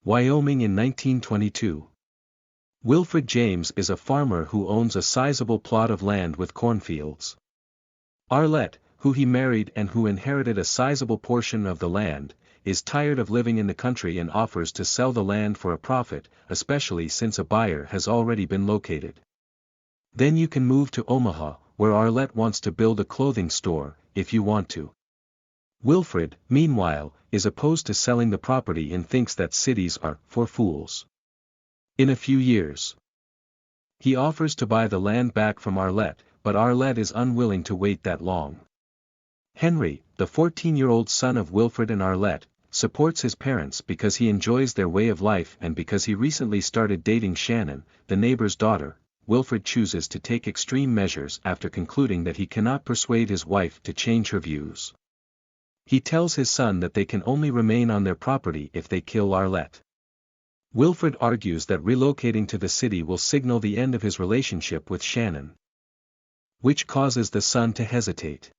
Wyoming in 1922. Wilfred James is a farmer who owns a sizable plot of land with cornfields. Arlette, who he married and who inherited a sizable portion of the land, is tired of living in the country and offers to sell the land for a profit, especially since a buyer has already been located. Then you can move to Omaha, where Arlette wants to build a clothing store, if you want to. Wilfred, meanwhile, is opposed to selling the property and thinks that cities are for fools. In a few years, he offers to buy the land back from Arlette, but Arlette is unwilling to wait that long. Henry, the 14-year-old son of Wilfred and Arlette, supports his parents because he enjoys their way of life and because he recently started dating Shannon, the neighbor's daughter. Wilfred chooses to take extreme measures after concluding that he cannot persuade his wife to change her views. He tells his son that they can only remain on their property if they kill Arlette. Wilfred argues that relocating to the city will signal the end of his relationship with Shannon, which causes the son to hesitate.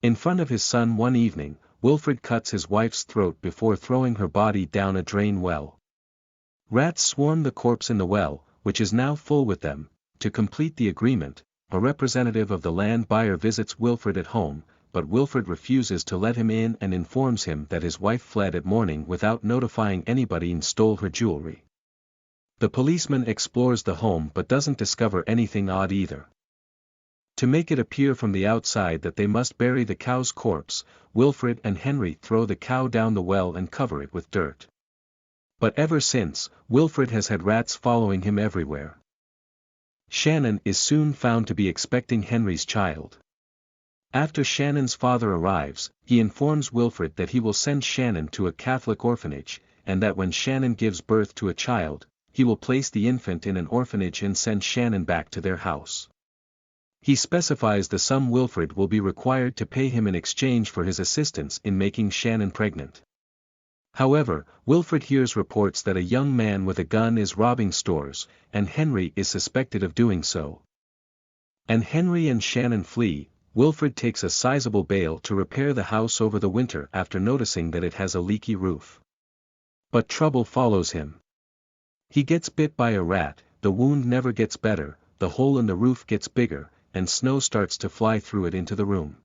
In front of his son one evening, Wilfred cuts his wife's throat before throwing her body down a drain well. Rats swarm the corpse in the well, which is now full with them. To complete the agreement, a representative of the land buyer visits Wilfred at home, but Wilfred refuses to let him in and informs him that his wife fled at morning without notifying anybody and stole her jewelry. The policeman explores the home but doesn't discover anything odd either. To make it appear from the outside that they must bury the cow's corpse, Wilfred and Henry throw the cow down the well and cover it with dirt. But ever since, Wilfred has had rats following him everywhere. Shannon is soon found to be expecting Henry's child. After Shannon's father arrives, he informs Wilfred that he will send Shannon to a Catholic orphanage, and that when Shannon gives birth to a child, he will place the infant in an orphanage and send Shannon back to their house. He specifies the sum Wilfred will be required to pay him in exchange for his assistance in making Shannon pregnant. However, Wilfred hears reports that a young man with a gun is robbing stores, and Henry is suspected of doing so. And Henry and Shannon flee. Wilfred takes a sizable bail to repair the house over the winter after noticing that it has a leaky roof. But trouble follows him. He gets bit by a rat, the wound never gets better, the hole in the roof gets bigger, and snow starts to fly through it into the room.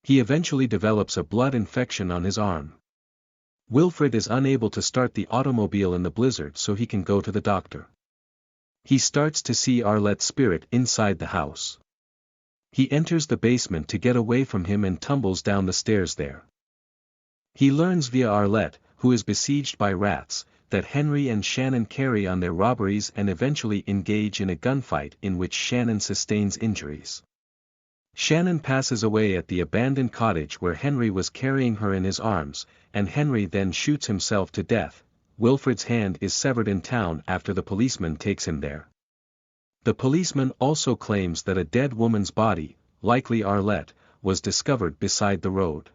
He eventually develops a blood infection on his arm. Wilfred is unable to start the automobile in the blizzard so he can go to the doctor. He starts to see Arlette's spirit inside the house. He enters the basement to get away from him and tumbles down the stairs there. He learns via Arlette, who is besieged by rats, that Henry and Shannon carry on their robberies and eventually engage in a gunfight in which Shannon sustains injuries. Shannon passes away at the abandoned cottage where Henry was carrying her in his arms, and Henry then shoots himself to death. Wilfred's hand is severed in town after the policeman takes him there. The policeman also claims that a dead woman's body, likely Arlette, was discovered beside the road.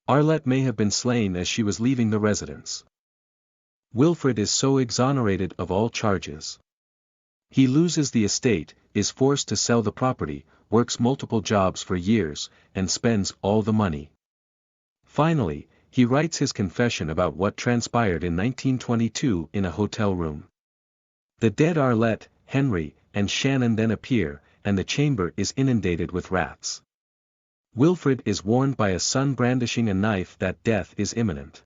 Arlette may have been slain as she was leaving the residence. Wilfred is so exonerated of all charges. He loses the estate, is forced to sell the property, works multiple jobs for years, and spends all the money. Finally, he writes his confession about what transpired in 1922 in a hotel room. The dead Arlette, Henry, and Shannon then appear, and the chamber is inundated with rats. Wilfred is warned by a son brandishing a knife that death is imminent.